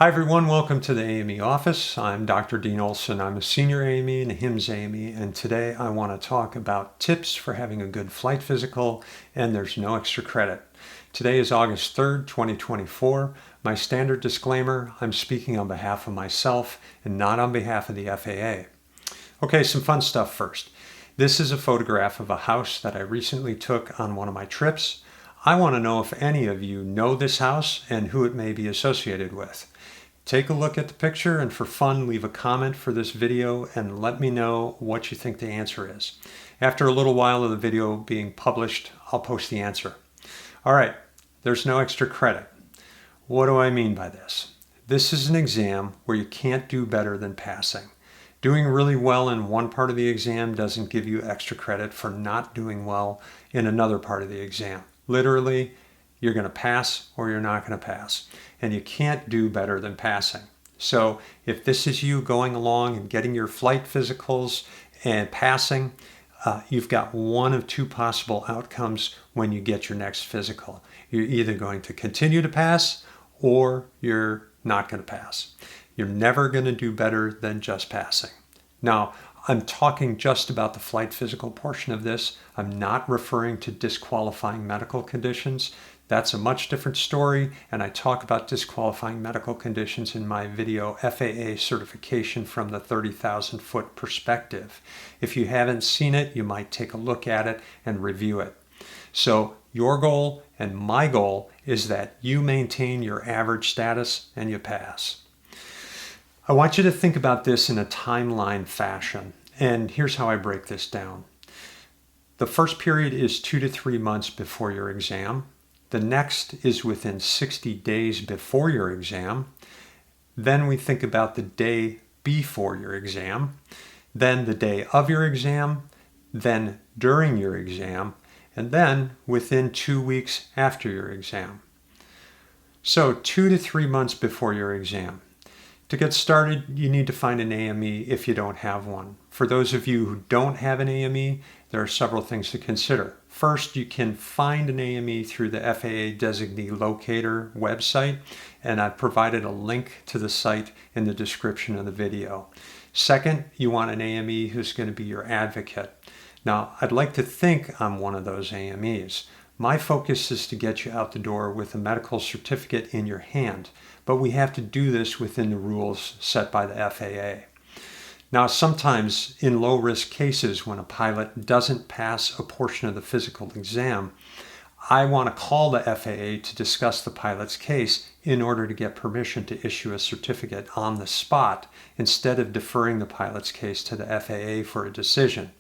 Hi everyone, welcome to the AME office. I'm Dr. Dean Olson. I'm a senior AME and a HIMSS AME, and today I want to talk about tips for having a good flight physical, and there's no extra credit. Today is August 3rd, 2024. My standard disclaimer, I'm speaking on behalf of myself and not on behalf of the FAA. Okay, some fun stuff first. This is a photograph of a house that I recently took on one of my trips. I want to know if any of you know this house and who it may be associated with. Take a look at the picture and for fun, leave a comment for this video and let me know what you think the answer is. After a little while of the video being published, I'll post the answer. All right, there's no extra credit. What do I mean by this? This is an exam where you can't do better than passing. Doing really well in one part of the exam doesn't give you extra credit for not doing well in another part of the exam. Literally, you're going to pass or you're not going to pass. And you can't do better than passing. So if this is you going along and getting your flight physicals and passing, you've got one of two possible outcomes when you get your next physical. You're either going to continue to pass or you're not going to pass. You're never going to do better than just passing. Now, I'm talking just about the flight physical portion of this. I'm not referring to disqualifying medical conditions. That's a much different story, and I talk about disqualifying medical conditions in my video, FAA Certification from the 30,000-Foot Perspective. If you haven't seen it, you might take a look at it and review it. So your goal and my goal is that you maintain your average status and you pass. I want you to think about this in a timeline fashion, and here's how I break this down. The first period is 2 to 3 months before your exam. The next is within 60 days before your exam. Then we think about the day before your exam, then the day of your exam, then during your exam, and then within 2 weeks after your exam. So 2 to 3 months before your exam. To get started, you need to find an AME if you don't have one. For those of you who don't have an AME, there are several things to consider. First, you can find an AME through the FAA Designee Locator website, and I've provided a link to the site in the description of the video. Second, you want an AME who's going to be your advocate. Now, I'd like to think I'm one of those AMEs. My focus is to get you out the door with a medical certificate in your hand, but we have to do this within the rules set by the FAA. Now, sometimes in low-risk cases when a pilot doesn't pass a portion of the physical exam, I want to call the FAA to discuss the pilot's case in order to get permission to issue a certificate on the spot instead of deferring the pilot's case to the FAA for a decision.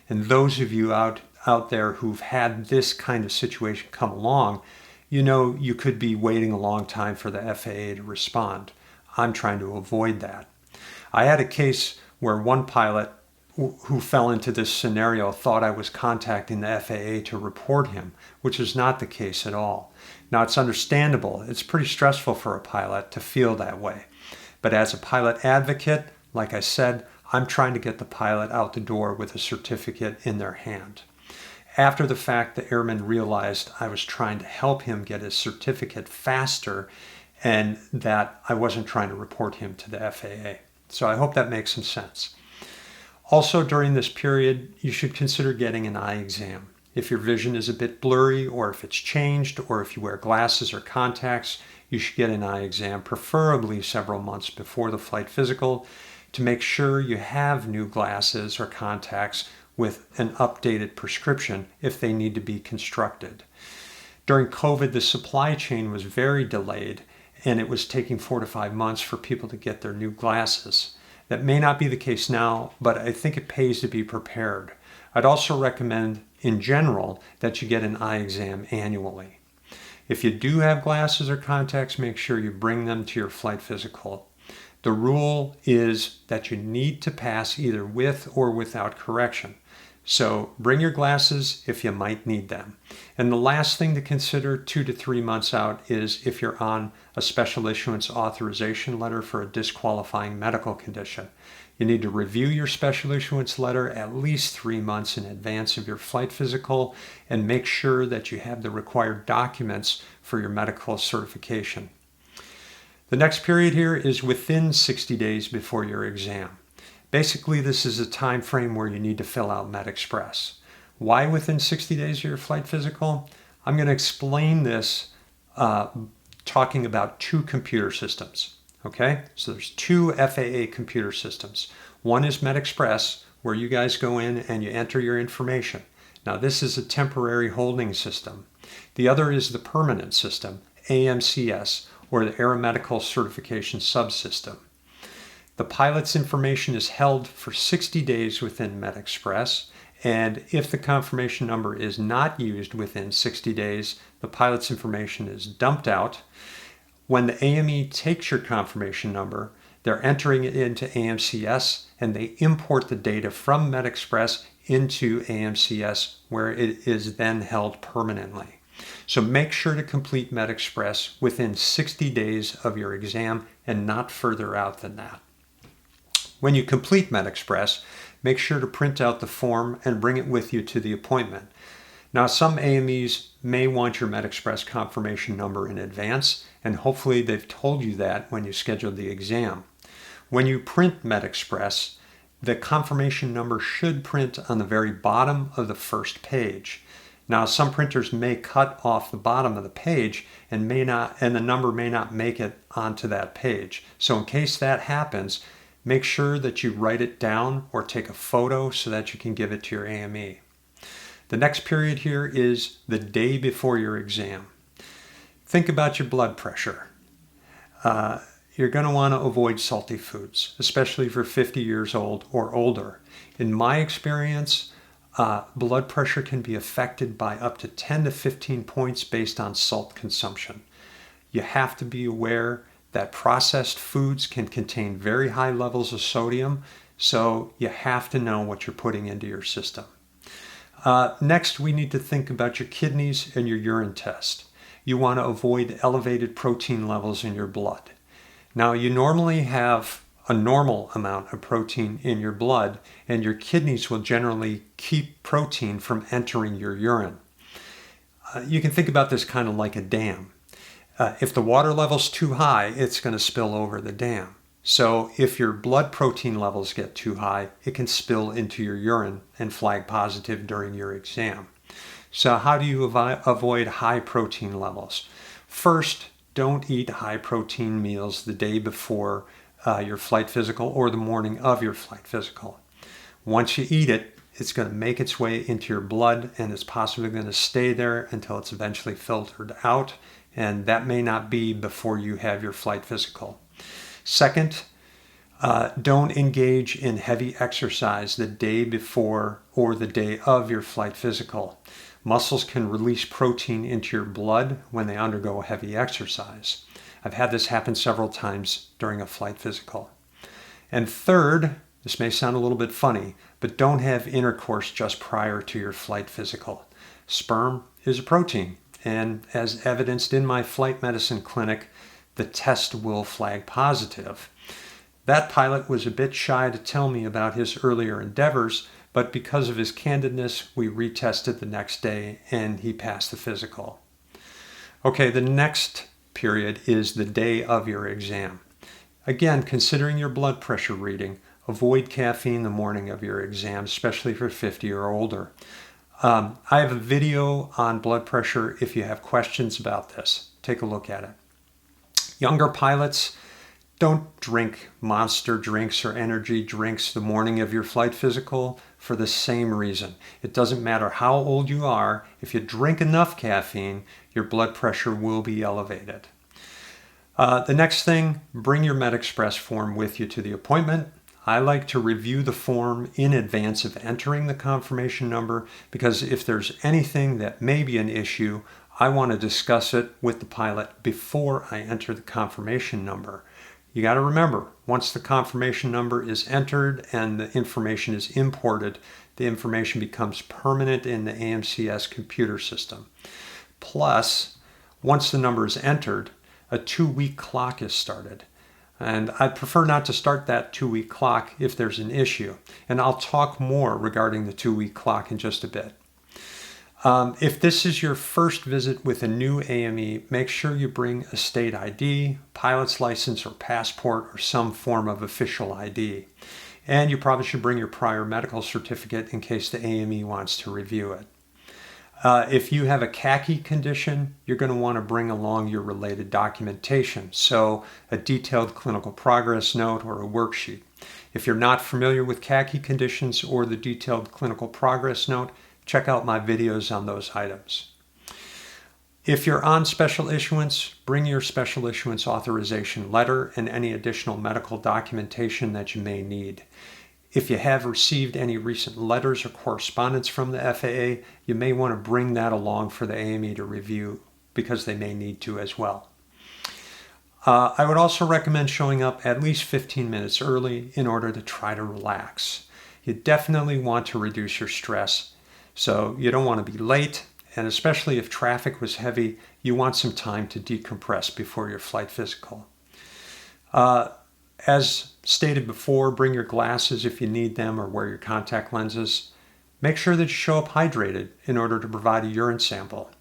And those of you out there who've had this kind of situation come along, you know you could be waiting a long time for the FAA to respond. I'm trying to avoid that. I had a case where one pilot who fell into this scenario thought I was contacting the FAA to report him, which is not the case at all. Now, it's understandable. It's pretty stressful for a pilot to feel that way. But as a pilot advocate, like I said, I'm trying to get the pilot out the door with a certificate in their hand. After the fact, the airman realized I was trying to help him get his certificate faster and that I wasn't trying to report him to the FAA. So I hope that makes some sense. Also, during this period, you should consider getting an eye exam. If your vision is a bit blurry, or if it's changed, or if you wear glasses or contacts, you should get an eye exam, preferably several months before the flight physical, to make sure you have new glasses or contacts with an updated prescription if they need to be constructed. During COVID, the supply chain was very delayed, and it was taking 4 to 5 months for people to get their new glasses. That may not be the case now, but I think it pays to be prepared. I'd also recommend, in general, that you get an eye exam annually. If you do have glasses or contacts, make sure you bring them to your flight physical. The rule is that you need to pass either with or without correction. So bring your glasses if you might need them. And the last thing to consider 2 to 3 months out is if you're on a special issuance authorization letter for a disqualifying medical condition. You need to review your special issuance letter at least 3 months in advance of your flight physical and make sure that you have the required documents for your medical certification. The next period here is within 60 days before your exam. Basically, this is a time frame where you need to fill out MedExpress. Why within 60 days of your flight physical? I'm going to explain this talking about two computer systems. Okay, so there's two FAA computer systems. One is MedExpress, where you guys go in and you enter your information. Now, this is a temporary holding system. The other is the permanent system, AMCS, or the Aeromedical Certification Subsystem. The pilot's information is held for 60 days within MedExpress, and if the confirmation number is not used within 60 days, the pilot's information is dumped out. When the AME takes your confirmation number, they're entering it into AMCS, and they import the data from MedExpress into AMCS, where it is then held permanently. So make sure to complete MedExpress within 60 days of your exam and not further out than that. When you complete MedExpress, make sure to print out the form and bring it with you to the appointment. Now, some AMEs may want your MedExpress confirmation number in advance, and hopefully they've told you that when you scheduled the exam. When you print MedExpress, the confirmation number should print on the very bottom of the first page. Now, some printers may cut off the bottom of the page and the number may not make it onto that page. So in case that happens, make sure that you write it down or take a photo so that you can give it to your AME. The next period here is the day before your exam. Think about your blood pressure. You're going to want to avoid salty foods, especially if you're 50 years old or older. In my experience, blood pressure can be affected by up to 10 to 15 points based on salt consumption. You have to be aware that processed foods can contain very high levels of sodium, so you have to know what you're putting into your system. Next, we need to think about your kidneys and your urine test. You want to avoid elevated protein levels in your blood. Now, you normally have a normal amount of protein in your blood, and your kidneys will generally keep protein from entering your urine. You can think about this kind of like a dam. If the water level's too high, it's going to spill over the dam. So if your blood protein levels get too high, it can spill into your urine and flag positive during your exam. So how do you avoid high protein levels? First, don't eat high protein meals the day before your flight physical or the morning of your flight physical. Once you eat it, it's going to make its way into your blood, and it's possibly going to stay there until it's eventually filtered out, and that may not be before you have your flight physical. Second, don't engage in heavy exercise the day before or the day of your flight physical. Muscles can release protein into your blood when they undergo heavy exercise. I've had this happen several times during a flight physical. And third, this may sound a little bit funny, but don't have intercourse just prior to your flight physical. Sperm is a protein, and as evidenced in my flight medicine clinic, the test will flag positive. That pilot was a bit shy to tell me about his earlier endeavors, but because of his candidness, we retested the next day and he passed the physical. Okay, the next period is the day of your exam. Again, considering your blood pressure reading, avoid caffeine the morning of your exam, especially if you're 50 or older. I have a video on blood pressure if you have questions about this. Take a look at it. Younger pilots, don't drink Monster drinks or energy drinks the morning of your flight physical for the same reason. It doesn't matter how old you are. If you drink enough caffeine, your blood pressure will be elevated. The next thing, bring your MedExpress form with you to the appointment. I like to review the form in advance of entering the confirmation number because if there's anything that may be an issue, I want to discuss it with the pilot before I enter the confirmation number. You got to remember, once the confirmation number is entered and the information is imported, the information becomes permanent in the AMCS computer system. Plus, once the number is entered, a 2-week clock is started. And I'd prefer not to start that 2-week clock if there's an issue. And I'll talk more regarding the 2-week clock in just a bit. If this is your first visit with a new AME, make sure you bring a state ID, pilot's license or passport, or some form of official ID. And you probably should bring your prior medical certificate in case the AME wants to review it. If you have a khaki condition, you're going to want to bring along your related documentation, so a detailed clinical progress note or a worksheet. If you're not familiar with khaki conditions or the detailed clinical progress note, check out my videos on those items. If you're on special issuance, bring your special issuance authorization letter and any additional medical documentation that you may need. If you have received any recent letters or correspondence from the FAA, you may want to bring that along for the AME to review because they may need to as well. I would also recommend showing up at least 15 minutes early in order to try to relax. You definitely want to reduce your stress, so you don't want to be late, and especially if traffic was heavy, you want some time to decompress before your flight physical. As stated before, bring your glasses if you need them or wear your contact lenses. Make sure that you show up hydrated in order to provide a urine sample.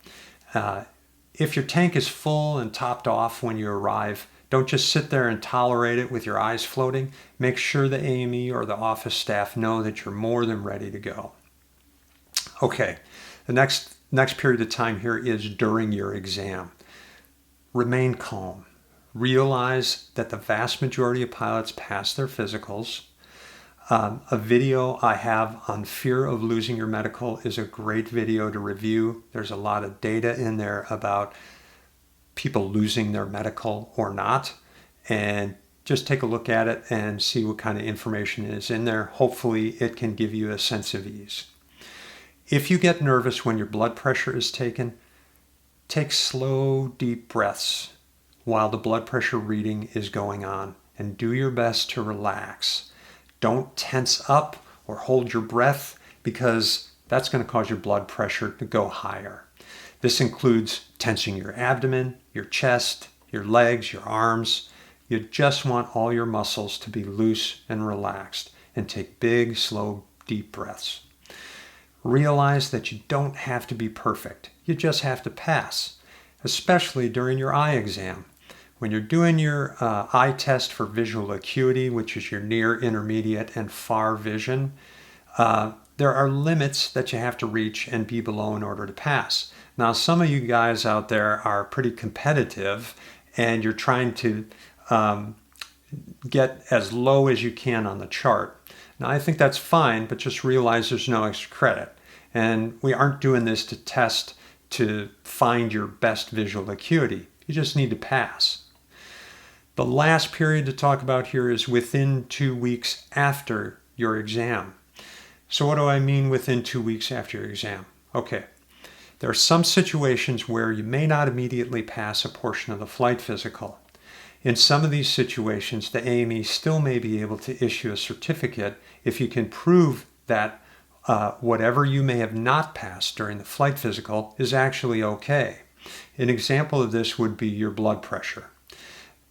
If your tank is full and topped off when you arrive, don't just sit there and tolerate it with your eyes floating. Make sure the AME or the office staff know that you're more than ready to go. Okay, the next period of time here is during your exam. Remain calm. Realize that the vast majority of pilots pass their physicals. A video I have on fear of losing your medical is a great video to review. There's a lot of data in there about people losing their medical or not. And just take a look at it and see what kind of information is in there. Hopefully it can give you a sense of ease. If you get nervous when your blood pressure is taken, take slow, deep breaths while the blood pressure reading is going on, and do your best to relax. Don't tense up or hold your breath, because that's going to cause your blood pressure to go higher. This includes tensing your abdomen, your chest, your legs, your arms. You just want all your muscles to be loose and relaxed, and take big, slow, deep breaths. Realize that you don't have to be perfect. You just have to pass, especially during your eye exam. When you're doing your eye test for visual acuity, which is your near, intermediate, and far vision, there are limits that you have to reach and be below in order to pass. Now, some of you guys out there are pretty competitive, and you're trying to get as low as you can on the chart. Now, I think that's fine, but just realize there's no extra credit. And we aren't doing this to test to find your best visual acuity. You just need to pass. The last period to talk about here is within 2 weeks after your exam. So what do I mean within 2 weeks after your exam? Okay, there are some situations where you may not immediately pass a portion of the flight physical. In some of these situations, the AME still may be able to issue a certificate if you can prove that whatever you may have not passed during the flight physical is actually okay. An example of this would be your blood pressure.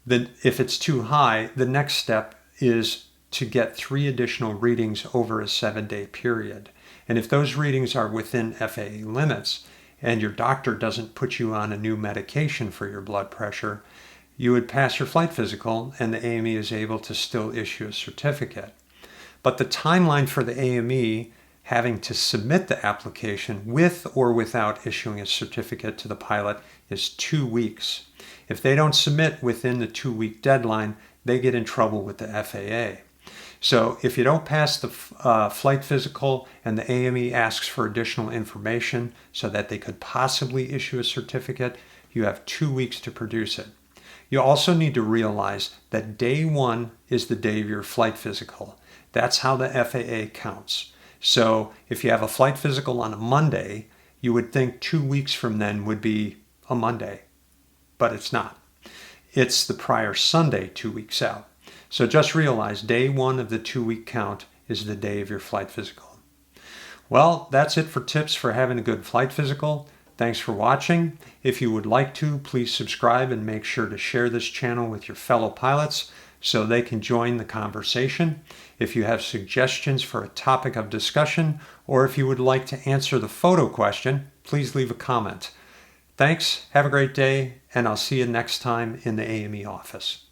If it's too high, the next step is to get 3 additional readings over a 7-day period. And if those readings are within FAA limits and your doctor doesn't put you on a new medication for your blood pressure, you would pass your flight physical and the AME is able to still issue a certificate. But the timeline for the AME having to submit the application with or without issuing a certificate to the pilot is 2 weeks. If they don't submit within the 2-week deadline, they get in trouble with the FAA. So if you don't pass the flight physical and the AME asks for additional information so that they could possibly issue a certificate, you have 2 weeks to produce it. You also need to realize that day 1 is the day of your flight physical. That's how the FAA counts. So if you have a flight physical on a Monday, you would think 2 weeks from then would be a Monday, but it's not. It's the prior Sunday 2 weeks out. So just realize day 1 of the 2-week count is the day of your flight physical. Well, that's it for tips for having a good flight physical. Thanks for watching. If you would like to, please subscribe and make sure to share this channel with your fellow pilots so they can join the conversation. If you have suggestions for a topic of discussion, or if you would like to answer the photo question, please leave a comment. Thanks, have a great day, and I'll see you next time in the AME office.